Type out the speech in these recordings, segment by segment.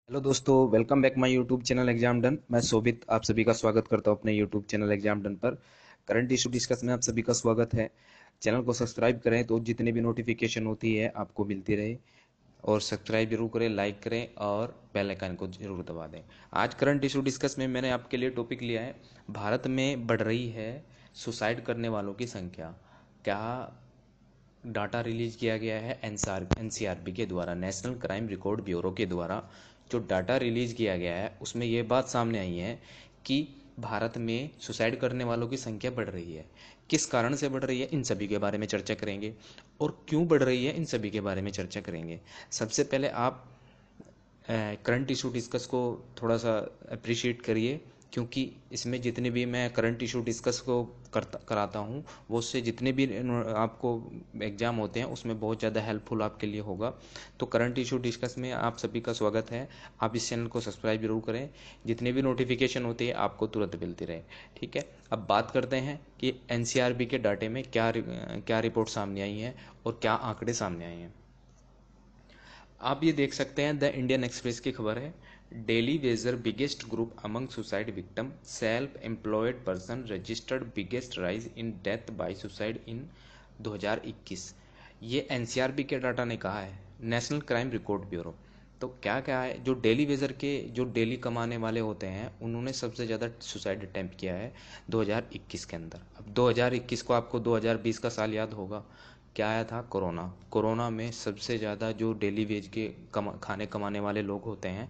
Hello दोस्तों, welcome back my YouTube channel exam done. मैं शोभित आप सभी का स्वागत करता हूं अपने यूट्यूब चैनल एग्जाम डन पर। करंट इशू डिस्कस में आप सभी का स्वागत है। चैनल को सब्सक्राइब करें तो जितनी भी नोटिफिकेशन होती है आपको मिलती रहे। और सब्सक्राइब जरूर करें, लाइक करें और बेल आइकन को जरूर दबा दें। आज करंट इशू डिस्कस में मैंने आपके लिए टॉपिक लिया है, भारत में बढ़ रही है सुसाइड करने वालों की संख्या। क्या डाटा रिलीज किया गया है एनसीआरबी के द्वारा, नेशनल क्राइम रिकॉर्ड ब्यूरो के द्वारा। जो डाटा रिलीज किया गया है उसमें ये बात सामने आई है कि भारत में सुसाइड करने वालों की संख्या बढ़ रही है। किस कारण से बढ़ रही है, इन सभी के बारे में चर्चा करेंगे। और क्यों बढ़ रही है, इन सभी के बारे में चर्चा करेंगे। सबसे पहले आप करंट इशू डिस्कस को थोड़ा सा अप्रिशिएट करिए, क्योंकि इसमें जितने भी मैं करंट इशू डिस्कस को कराता हूँ वो उससे जितने भी आपको एग्ज़ाम होते हैं उसमें बहुत ज़्यादा हेल्पफुल आपके लिए होगा। तो करंट इशू डिस्कस में आप सभी का स्वागत है। आप इस चैनल को सब्सक्राइब जरूर करें, जितनी भी नोटिफिकेशन होती है आपको तुरंत मिलती रहे। ठीक है, अब बात करते हैं कि एनसीआरबी के डाटे में क्या रिपोर्ट सामने आई है और क्या आंकड़े सामने आए हैं। आप ये देख सकते हैं, द इंडियन एक्सप्रेस की खबर है, daily Vaser biggest group among suicide victim, self employed person registered biggest rise in death by suicide in 2021। ये एनसीआरबी के डाटा ने कहा है, नेशनल क्राइम रिकॉर्ड ब्यूरो। तो क्या क्या है, जो डेली वेजर के जो डेली कमाने वाले होते हैं उन्होंने सबसे ज़्यादा सुसाइड अटैम्प्ट किया है 2021 के अंदर। अब 2021 को आपको 2020 का साल याद होगा, क्या आया था, कोरोना। कोरोना में सबसे ज़्यादा जो डेली वेज के खाने कमाने वाले लोग होते हैं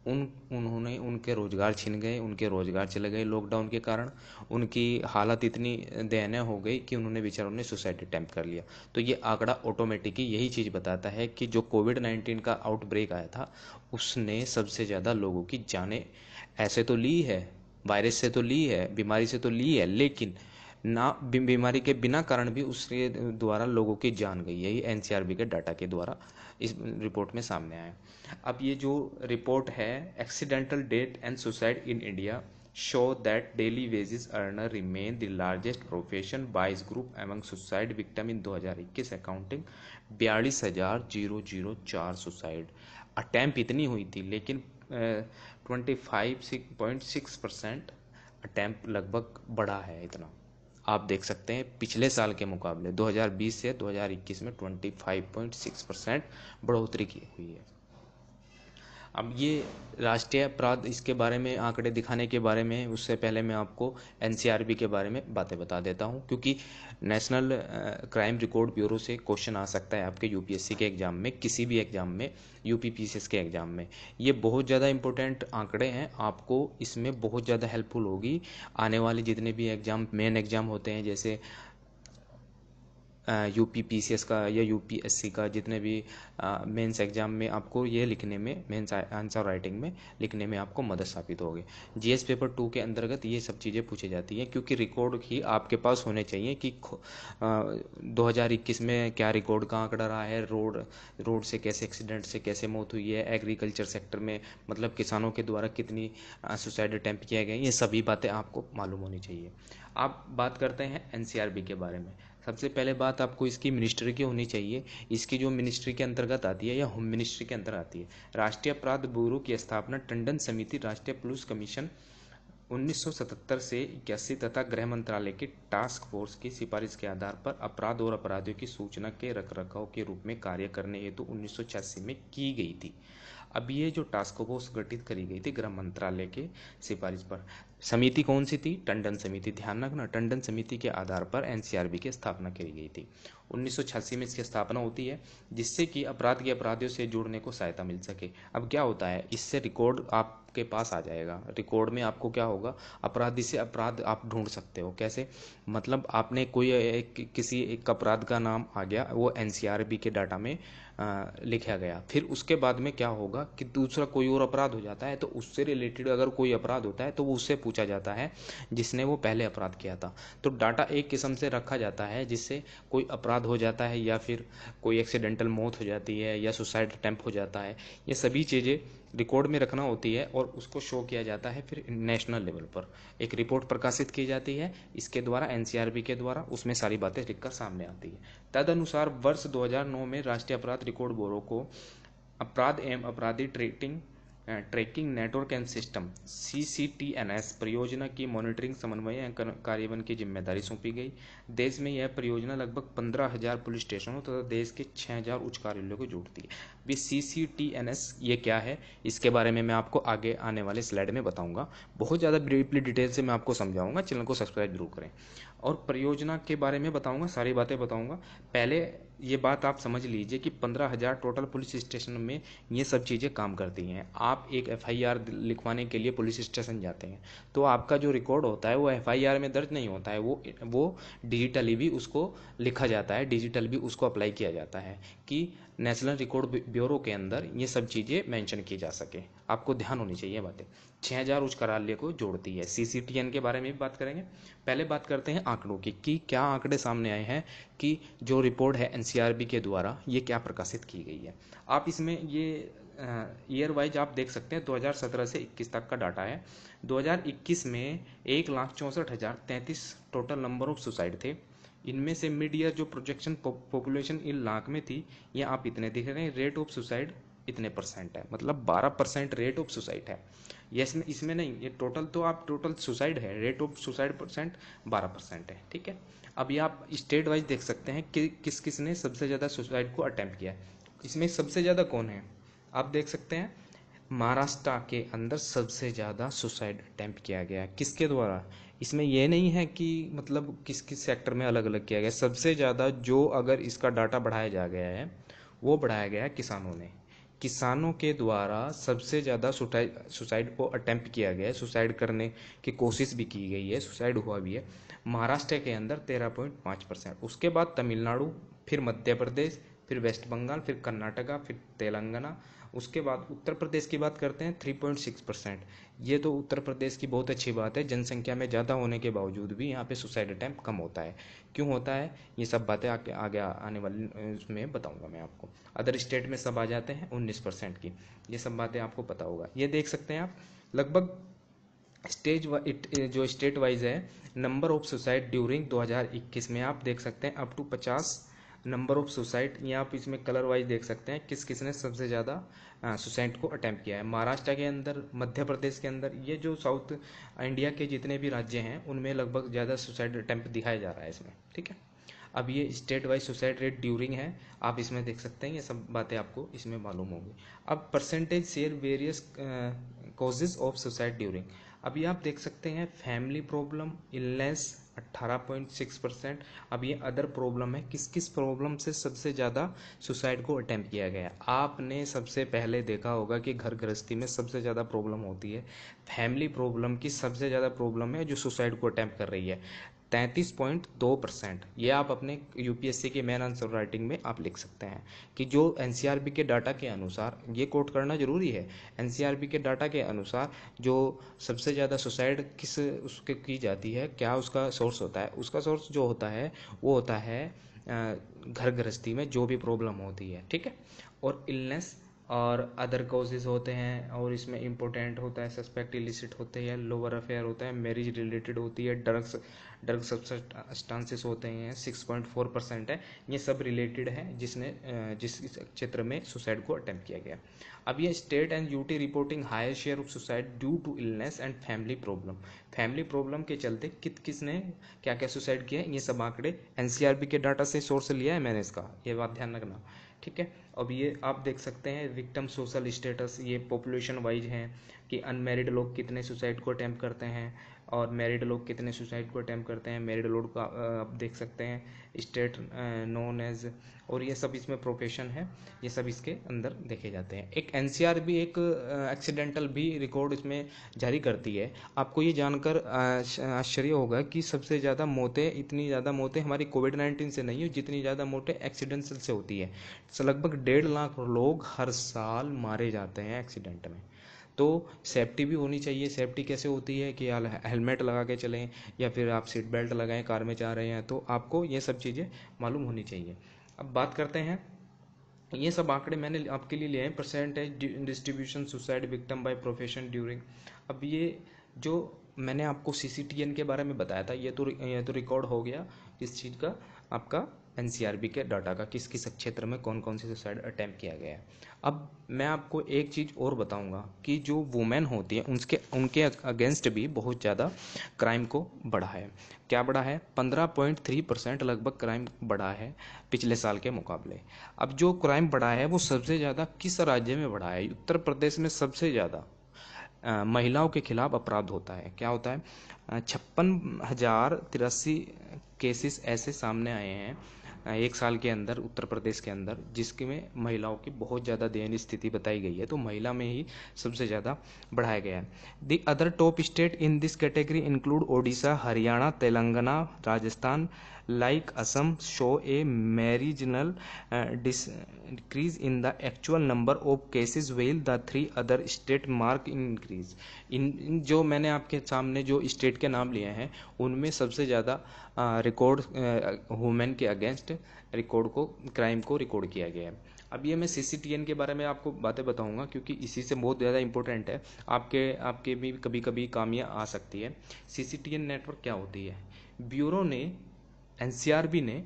उन्होंने उनके रोज़गार छिन गए, उनके रोज़गार चले गए लॉकडाउन के कारण। उनकी हालत इतनी दयनीय हो गई कि उन्होंने बेचारों ने सुसाइड अटैम्प्ट कर लिया। तो ये आंकड़ा ऑटोमेटिक ही यही चीज़ बताता है कि जो कोविड-19 का आउटब्रेक आया था उसने सबसे ज़्यादा लोगों की जानें ऐसे तो ली है, वायरस से तो ली है, बीमारी से तो ली है, लेकिन ना बीमारी के बिना कारण भी उसके द्वारा लोगों की जान गई। यही एनसीआरबी के डाटा के द्वारा इस रिपोर्ट में सामने आया। अब ये जो रिपोर्ट है, accidental death and suicide in India show that daily wages earner remain the largest profession wise group among suicide victim in 2021 accounting 42,004 suicide attempt इतनी हुई थी, लेकिन 25.6% अटैम्प्ट लगभग बढ़ा है इतना। आप देख सकते हैं पिछले साल के मुकाबले 2020 से 2021 में 25.6% बढ़ोतरी की हुई है। अब ये राष्ट्रीय अपराध, इसके बारे में आंकड़े दिखाने के बारे में उससे पहले मैं आपको एनसीआरबी के बारे में बातें बता देता हूँ, क्योंकि नेशनल क्राइम रिकॉर्ड ब्यूरो से क्वेश्चन आ सकता है आपके यूपीएससी के एग्ज़ाम में, किसी भी एग्ज़ाम में, यूपीपीसीएस के एग्ज़ाम में। ये बहुत ज़्यादा इंपॉर्टेंट आंकड़े हैं, आपको इसमें बहुत ज़्यादा हेल्पफुल होगी। आने वाले जितने भी एग्ज़ाम, मेन एग्ज़ाम होते हैं, जैसे यूपीपीसीएस का या यूपीएससी का, जितने भी मेंस एग्जाम में आपको ये लिखने में, मेंस आंसर राइटिंग में लिखने में आपको मदद साबित होगी। जीएस पेपर 2 के अंतर्गत ये सब चीज़ें पूछी जाती हैं, क्योंकि रिकॉर्ड ही आपके पास होने चाहिए कि 2021 में क्या रिकॉर्ड का आंकड़ा रहा है, रोड से कैसे, एक्सीडेंट से कैसे मौत हुई है, एग्रीकल्चर सेक्टर में मतलब किसानों के द्वारा कितनी सुसाइड अटैम्प्ट किए गए, ये सभी बातें आपको मालूम होनी चाहिए। आप बात करते हैं एनसीआरबी के बारे में। सबसे पहले बात आपको इसकी मिनिस्ट्री की होनी चाहिए। इसकी जो मिनिस्ट्री के अंतर्गत आती है या होम मिनिस्ट्री के अंदर आती है, राष्ट्रीय अपराध ब्यूरो की स्थापना टंडन समिति, राष्ट्रीय पुलिस कमीशन 1977 से 81 तथा गृह मंत्रालय की टास्क फोर्स की सिफारिश के आधार पर अपराध और अपराधियों की सूचना के रखरखाव के रूप में कार्य करने हेतु 1986 में की गई थी। अब ये जो टास्क फोर्स गठित करी गई थी गृह मंत्रालय के सिफारिश पर, समिति कौन सी थी, टंडन समिति। ध्यान रखना, टंडन समिति के आधार पर एनसीआरबी की स्थापना की गई थी। 1986 में इसकी स्थापना होती है, जिससे कि अपराध के अपराधियों से जुड़ने को सहायता मिल सके। अब क्या होता है, इससे रिकॉर्ड आपके पास आ जाएगा। रिकॉर्ड में आपको क्या होगा, अपराधी से अपराध आप ढूंढ सकते हो। कैसे, मतलब आपने कोई किसी एक अपराध का नाम आ गया, वो एनसीआरबी के डाटा में लिखा गया, फिर उसके बाद में क्या होगा कि दूसरा कोई और अपराध हो जाता है, तो उससे रिलेटेड अगर कोई अपराध होता है तो वो उससे पूछा जाता है जिसने वो पहले अपराध किया था। तो डाटा एक किस्म से रखा जाता है, जिससे कोई अपराध हो जाता है या फिर कोई एक्सीडेंटल मौत हो जाती है या सुसाइड अटेम्प्ट हो जाता है, ये सभी चीज़ें रिकॉर्ड में रखना होती है और उसको शो किया जाता है। फिर नेशनल लेवल पर एक रिपोर्ट प्रकाशित की जाती है इसके द्वारा, एनसीआरबी के द्वारा, उसमें सारी बातें लिखकर सामने आती है। तदनुसार वर्ष 2009 में राष्ट्रीय अपराध रिकॉर्ड ब्यूरो को अपराध एवं अपराधी treating tracking network and system CCTNS परियोजना की मॉनिटरिंग, समन्वय एवं कार्यान्वयन की जिम्मेदारी सौंपी गई। देश में यह परियोजना लगभग 15,000 पुलिस स्टेशनों तथा देश के 6,000 उच्च कार्यालयों को जोड़ती है। ये CCTNS ये क्या है, इसके बारे में मैं आपको आगे आने वाले स्लाइड में बताऊंगा। बहुत ज़्यादा ब्रीफली डिटेल से मैं आपको समझाऊंगा, चैनल को सब्सक्राइब जरूर करें। और परियोजना के बारे में बताऊंगा, सारी बातें बताऊंगा। पहले ये बात आप समझ लीजिए कि 15,000 टोटल पुलिस स्टेशन में ये सब चीज़ें काम करती हैं। आप एक FIR लिखवाने के लिए पुलिस स्टेशन जाते हैं तो आपका जो रिकॉर्ड होता है वो FIR में दर्ज नहीं होता है, वो डिजिटली भी उसको लिखा जाता है, डिजिटल भी उसको अप्लाई किया जाता है कि नेशनल रिकॉर्ड ब्यूरो के अंदर ये सब चीज़ें मेंशन की जा सके। आपको ध्यान होनी चाहिए बातें। 6,000 उच्च कार्यालय को जोड़ती है। CCTN के बारे में भी बात करेंगे। पहले बात करते हैं आंकड़ों की कि क्या आंकड़े सामने आए हैं कि जो रिपोर्ट है NCRB के द्वारा ये क्या प्रकाशित की गई है। आप इसमें ये ईयर वाइज आप देख सकते हैं, 2017 से 21 तक का डाटा है। 2021 में 1,64,033 टोटल नंबर ऑफ सुसाइड थे। इनमें से मिड ईयर जो प्रोजेक्शन पॉपुलेशन इन लाख में थी, ये आप इतने दिख रहे हैं। रेट ऑफ सुसाइड इतने परसेंट है, मतलब 12% रेट ऑफ सुसाइड है। ये इसमें नहीं, ये टोटल तो आप टोटल सुसाइड है, रेट ऑफ सुसाइड परसेंट 12% है। ठीक है, अभी आप स्टेट वाइज देख सकते हैं कि किस किस ने सबसे ज़्यादा सुसाइड को अटेम्प्ट किया है। इसमें सबसे ज़्यादा कौन है, आप देख सकते हैं महाराष्ट्र के अंदर सबसे ज़्यादा सुसाइड अटेम्प्ट किया गया है। किसके द्वारा, इसमें यह नहीं है कि मतलब किस किस सेक्टर में अलग अलग किया गया। सबसे ज़्यादा जो अगर इसका डाटा बढ़ाया जा गया है वो बढ़ाया गया है किसानों ने। किसानों के द्वारा सबसे ज़्यादा सुसाइड को अटेम्प्ट किया गया है, सुसाइड करने की कोशिश भी की गई है, सुसाइड हुआ भी है। महाराष्ट्र के अंदर 13.5%, उसके बाद तमिलनाडु, फिर मध्य प्रदेश, फिर वेस्ट बंगाल, फिर कर्नाटका, फिर तेलंगाना, उसके बाद उत्तर प्रदेश की बात करते हैं 3.6%। ये तो उत्तर प्रदेश की बहुत अच्छी बात है, जनसंख्या में ज़्यादा होने के बावजूद भी यहाँ पे सुसाइड अटैम्प्ट कम होता है। क्यों होता है, ये सब बातें आगे आने वाली उसमें बताऊंगा मैं आपको। अदर स्टेट में सब आ जाते हैं 19% की, ये सब बातें आपको पता होगा। ये देख सकते हैं आप लगभग जो स्टेट वाइज है नंबर ऑफ सुसाइड ड्यूरिंग 2021 में आप देख सकते हैं up to 50 number of suicide. ये आप इसमें कलर वाइज देख सकते हैं किस किस ने सबसे ज़्यादा सुसाइड को अटेम्प्ट किया है। महाराष्ट्र के अंदर, मध्य प्रदेश के अंदर, ये जो साउथ इंडिया के जितने भी राज्य हैं उनमें लगभग ज़्यादा सुसाइड अटेम्प्ट दिखाया जा रहा है इसमें। ठीक है, अब ये state wise suicide rate during है, आप इसमें देख सकते हैं, ये सब बातें आपको इसमें मालूम होंगी। अब percentage share various causes of suicide during, अभी आप देख सकते हैं फैमिली प्रॉब्लम, इलनेस 18.6%। अब ये अदर प्रॉब्लम है, किस किस प्रॉब्लम से सबसे ज़्यादा सुसाइड को अटेम्प्ट किया गया। आपने सबसे पहले देखा होगा कि घर गृहस्थी में सबसे ज़्यादा प्रॉब्लम होती है, फैमिली प्रॉब्लम की सबसे ज़्यादा प्रॉब्लम है जो सुसाइड को अटेम्प्ट कर रही है, 33.2%। ये आप अपने UPSC के मेन आंसर राइटिंग में आप लिख सकते हैं कि जो NCRB के डाटा के अनुसार, ये कोट करना जरूरी है, NCRB के डाटा के अनुसार जो सबसे ज़्यादा सुसाइड किस उसके की जाती है, क्या उसका सोर्स होता है, उसका सोर्स जो होता है वो होता है घर गृहस्थी में जो भी प्रॉब्लम होती है। ठीक है, और इलनेस और अदर कॉजेज होते हैं, और इसमें इंपॉर्टेंट होता है सस्पेक्ट इलिसिट होते हैं, लोअर अफेयर होता है, मैरिज रिलेटेड होती है, ड्रग सब्सटेंसेस होते हैं 6.4% है। ये सब रिलेटेड है जिस क्षेत्र में सुसाइड को अटेम्प्ट किया गया। अब ये state and UT reporting higher share of suicide due to illness and family problem, family problem के चलते किसने क्या क्या सुसाइड किया है, ये सब आंकड़े NCRB के डाटा से सोर्स लिया है मैंने इसका, ये बात ध्यान रखना। ठीक है, अब ये आप देख सकते हैं विक्टिम सोशल स्टेटस, ये पॉपुलेशन वाइज हैं कि अनमैरिड लोग कितने सुसाइड को अटेम्प्ट करते हैं और मैरिड लोग कितने सुसाइड को अटेम्प्ट करते हैं। मैरिड लोग का आप देख सकते हैं स्टेट नोन एज, और ये सब इसमें प्रोफेशन है, ये सब इसके अंदर देखे जाते हैं। एक NCRB एक एक्सीडेंटल भी रिकॉर्ड इसमें जारी करती है। आपको ये जानकर आश्चर्य होगा कि सबसे ज़्यादा मौतें, इतनी ज़्यादा मौतें हमारी कोविड-19 से नहीं है जितनी ज़्यादा मौतें एक्सीडेंटल से होती है। लगभग 1.5 लाख लोग हर साल मारे जाते हैं एक्सीडेंट में। तो सेफ्टी भी होनी चाहिए। सेफ्टी कैसे होती है कि हेलमेट लगा के चलें या फिर आप सीट बेल्ट लगाएं, कार में जा रहे हैं तो आपको ये सब चीज़ें मालूम होनी चाहिए। अब बात करते हैं, ये सब आंकड़े मैंने आपके लिए लिए हैं, percentage distribution suicide victim by profession during. अब ये जो मैंने आपको CCTN के बारे में बताया था, ये तो रिकॉर्ड हो गया इस चीज़ का आपका एनसीआरबी के डाटा का किस किस क्षेत्र में कौन कौन सी सुसाइड अटैम्प्ट किया गया है। अब मैं आपको एक चीज़ और बताऊंगा कि जो वुमेन होती है उनके अगेंस्ट भी बहुत ज़्यादा क्राइम को बढ़ा है। क्या बढ़ा है? 15.3% लगभग क्राइम बढ़ा है पिछले साल के मुकाबले। अब जो क्राइम बढ़ा है वो सबसे ज़्यादा किस राज्य में बढ़ा है? उत्तर प्रदेश में सबसे ज़्यादा महिलाओं के खिलाफ अपराध होता है। क्या होता है? 56,083 केसेस ऐसे सामने आए हैं एक साल के अंदर उत्तर प्रदेश के अंदर, जिसके में महिलाओं की बहुत ज़्यादा दयनीय स्थिति बताई गई है। तो महिला में ही सबसे ज़्यादा बढ़ाया गया है। The other top state in this category include Odisha, Haryana, Telangana, Rajasthan, like Assam show a marginal decrease in the actual number of cases while the three other state mark increase। इन जो मैंने आपके सामने जो स्टेट के नाम लिए हैं उनमें सबसे ज़्यादा रिकॉर्ड वुमेन के अगेंस्ट रिकॉर्ड को क्राइम को रिकॉर्ड किया गया है। अब ये मैं सीसीटीएन के बारे में आपको बातें बताऊंगा क्योंकि इसी से बहुत ज़्यादा इंपॉर्टेंट है, आपके भी कभी कभी कामियाँ आ सकती है। सीसीटीएन नेटवर्क क्या होती है? ब्यूरो ने एनसीआरबी ने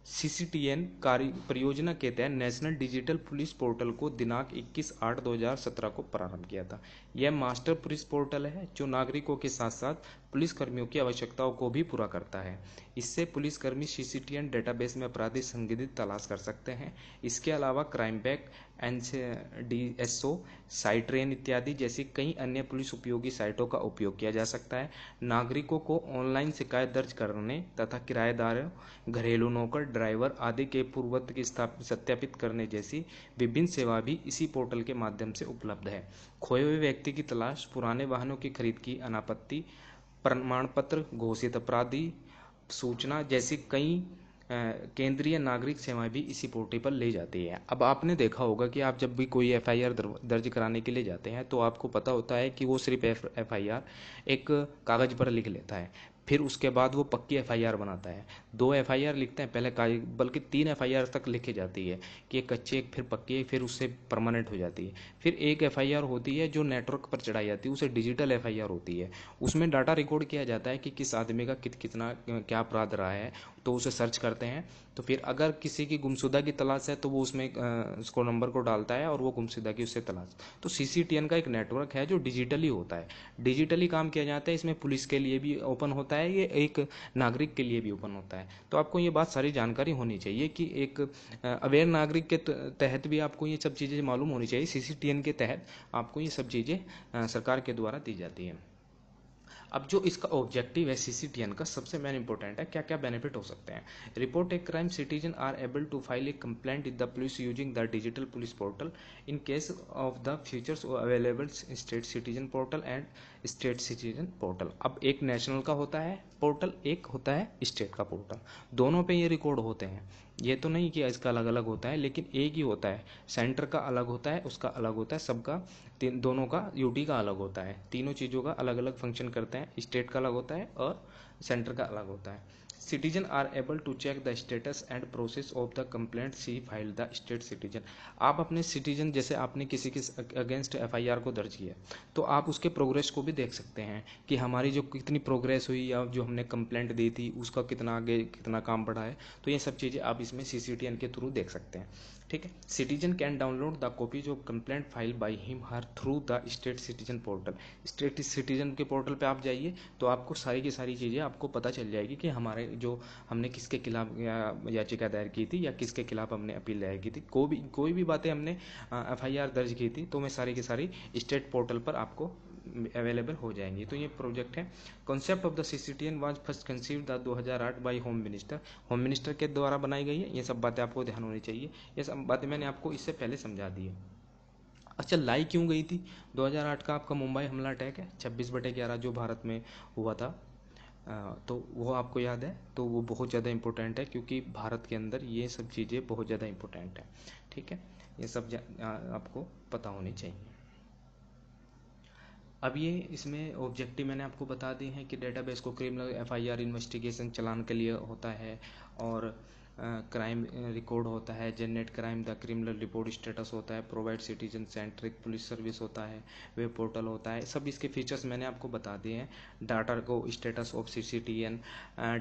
सीसीटीएन कार्य परियोजना के तहत नेशनल डिजिटल पुलिस पोर्टल को दिनांक 21/8/2017 को प्रारंभ किया था। यह मास्टर पुलिस पोर्टल है जो नागरिकों के साथ साथ पुलिसकर्मियों की आवश्यकताओं को भी पूरा करता है। इससे पुलिसकर्मी सीसीटीएन डेटाबेस में अपराधी संदिग्ध तलाश कर सकते हैं। इसके अलावा क्राइम बैक, एनडीएसओ, साइट्रेन इत्यादि जैसी कई अन्य पुलिस उपयोगी साइटों का उपयोग किया जा सकता है। नागरिकों को ऑनलाइन शिकायत दर्ज करने तथा किराएदारों, घरेलू नौकर, ड्राइवर आदि के पूर्वत्व की सत्यापित करने जैसी विभिन्न सेवा भी इसी पोर्टल के माध्यम से उपलब्ध है। खोए हुए व्यक्ति की तलाश, पुराने वाहनों की खरीद की अनापत्ति, प्रमाण पत्र, घोषित अपराधी सूचना जैसी कई केंद्रीय नागरिक सेवाएं भी इसी पोर्टल पर ले जाती है। अब आपने देखा होगा कि आप जब भी कोई एफआईआर दर्ज कराने के लिए जाते हैं तो आपको पता होता है कि वो सिर्फ एफआईआर एक कागज पर लिख लेता है, फिर उसके बाद वो पक्की एफआईआर बनाता है। 2 एफआईआर लिखते हैं पहले कागज, बल्कि 3 एफआईआर तक लिखी जाती है कि एक कच्ची, एक फिर पक्की, फिर उससे परमानेंट हो जाती है। फिर एक एफआईआर होती है जो नेटवर्क पर चढ़ाई जाती है, उसे डिजिटल एफआईआर होती है। उसमें डाटा रिकॉर्ड किया जाता है कि किस आदमी का कितना क्या अपराध रहा है, तो उसे सर्च करते हैं। तो फिर अगर किसी की गुमशुदा की तलाश है तो वो उसमें उसको नंबर को डालता है और वो गुमशुदा की उससे तलाश। तो सीसीटीएन का एक नेटवर्क है जो डिजिटली होता है, डिजिटली काम किया जाता है। इसमें पुलिस के लिए भी ओपन होता है, ये एक नागरिक के लिए भी ओपन होता है। तो आपको ये बात सारी जानकारी होनी चाहिए कि एक अवेयर नागरिक के तहत भी आपको ये सब चीज़ें मालूम होनी चाहिए। सीसीटीएन के तहत आपको ये सब चीज़ें सरकार के द्वारा दी जाती हैं। अब जो इसका ऑब्जेक्टिव है सीसीटीएन का, सबसे मेन इंपॉर्टेंट है क्या क्या बेनिफिट हो सकते हैं। Report a crime, citizen are able to file a complaint with the police using the digital police portal in case of the features available state citizen portal and state citizen portal. अब एक national का होता है portal, एक होता है state का portal, दोनों पे ये रिकॉर्ड होते हैं। ये तो नहीं कि इसका अलग अलग होता है, लेकिन एक ही होता है। सेंटर का अलग होता है, उसका अलग होता है, सबका दोनों का यूटी का अलग होता है। तीनों चीज़ों का अलग अलग फंक्शन करते हैं। स्टेट का अलग होता है और सेंटर का अलग होता है। Citizen are able to check the status and process of the complaint see file the state citizen. आप अपने सिटीजन, जैसे आपने किसी के अगेंस्ट एफआईआर को दर्ज किया तो आप उसके प्रोग्रेस को भी देख सकते हैं कि हमारी जो कितनी प्रोग्रेस हुई या जो हमने कंप्लेंट दी थी उसका कितना आगे कितना काम बढ़ा है। तो ये सब चीज़ें आप इसमें सीसीटीएन के थ्रू देख सकते हैं। ठीक है। Citizen can download the copies of complaint file by him her through the state citizen portal. State citizen के पोर्टल पे आप जाइए तो आपको सारी की सारी चीज़ें आपको पता चल जाएगी कि हमारे जो हमने किसके खिलाफ याचिका दायर की थी या किसके खिलाफ हमने अपील दायर की थी, कोई भी बातें हमने एफआईआर दर्ज की थी तो मैं सारी की सारी स्टेट पोर्टल पर आपको अवेलेबल हो जाएंगी। तो ये प्रोजेक्ट है। Concept of the CCTN was first conceived the 2008 by home minister के द्वारा बनाई गई है। ये सब बातें आपको ध्यान होनी चाहिए। ये सब बातें मैंने आपको इससे पहले समझा दी है। अच्छा, लाई क्यों गई थी? 2008 का आपका मुंबई हमला अटैक है, 26/11 जो भारत में हुआ था। तो वो आपको याद है, तो वो बहुत ज़्यादा इंपॉर्टेंट है क्योंकि भारत के अंदर ये सब चीज़ें बहुत ज़्यादा इंपॉर्टेंट है। ठीक है, ये सब आपको पता होनी चाहिए। अब ये इसमें ऑब्जेक्टिव मैंने आपको बता दिए हैं कि डेटाबेस को क्रिमिनल एफआईआर इन्वेस्टिगेशन चलान के लिए होता है और क्राइम रिकॉर्ड होता है, generate crime the criminal report status होता है, provide citizen centric police service होता है, वेब पोर्टल होता है। सब इसके फीचर्स मैंने आपको बता दिए हैं। डाटा को status of CCTN,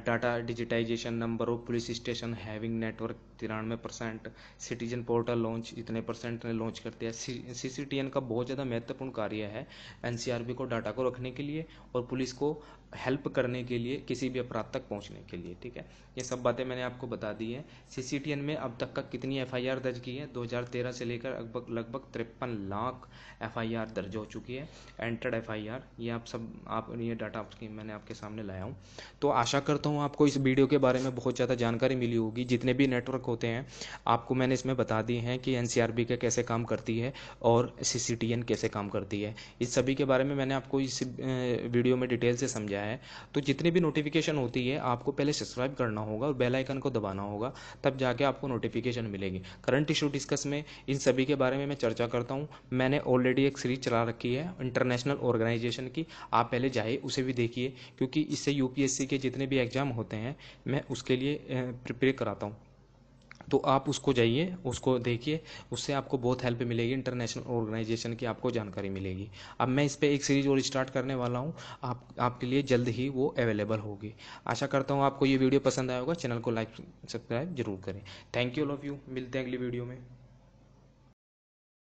data digitisation, number of police station having network 93%, citizen portal launch इतने परसेंट ने लॉन्च कर दिया। CCTN का बहुत ज़्यादा महत्वपूर्ण कार्य है NCRB को डाटा को रखने के लिए और पुलिस को हेल्प करने के लिए, किसी भी अपराध तक पहुंचने के लिए। ठीक है, ये सब बातें मैंने आपको बता दी है। CCTN में अब तक का कितनी FIR दर्ज की है, 2013 से लेकर लगभग 53 लाख FIR दर्ज हो चुकी है, एंटर्ड FIR। ये ये डाटा मैंने आपके सामने लाया हूँ। तो आशा करता हूँ आपको इस वीडियो के बारे में बहुत ज़्यादा जानकारी मिली होगी। जितने भी नेटवर्क होते हैं आपको मैंने इसमें बता दी हैं कि NCRB का कैसे काम करती है और CCTN कैसे काम करती है। इस सभी के बारे में मैंने आपको इस वीडियो में डिटेल से समझाया है। तो जितनी भी नोटिफिकेशन होती है आपको पहले सब्सक्राइब करना होगा और बेल आइकन को दबाना होगा, तब जाके आपको नोटिफिकेशन मिलेगी। करंट इशू डिस्कस में इन सभी के बारे में मैं चर्चा करता हूँ। मैंने ऑलरेडी एक सीरीज चला रखी है इंटरनेशनल ऑर्गेनाइजेशन की, आप पहले जाइए उसे भी देखिए, क्योंकि इससे UPSC के जितने भी एग्जाम होते हैं मैं उसके लिए प्रिपेयर कराता हूँ। तो आप उसको जाइए, उसको देखिए, उससे आपको बहुत हेल्प मिलेगी, इंटरनेशनल ऑर्गेनाइजेशन की आपको जानकारी मिलेगी। अब मैं इस पर एक सीरीज और स्टार्ट करने वाला हूँ, आपके लिए जल्द ही वो अवेलेबल होगी। आशा करता हूँ आपको ये वीडियो पसंद आया होगा। चैनल को लाइक सब्सक्राइब जरूर करें। Thank you, love you. मिलते हैं अगली वीडियो में।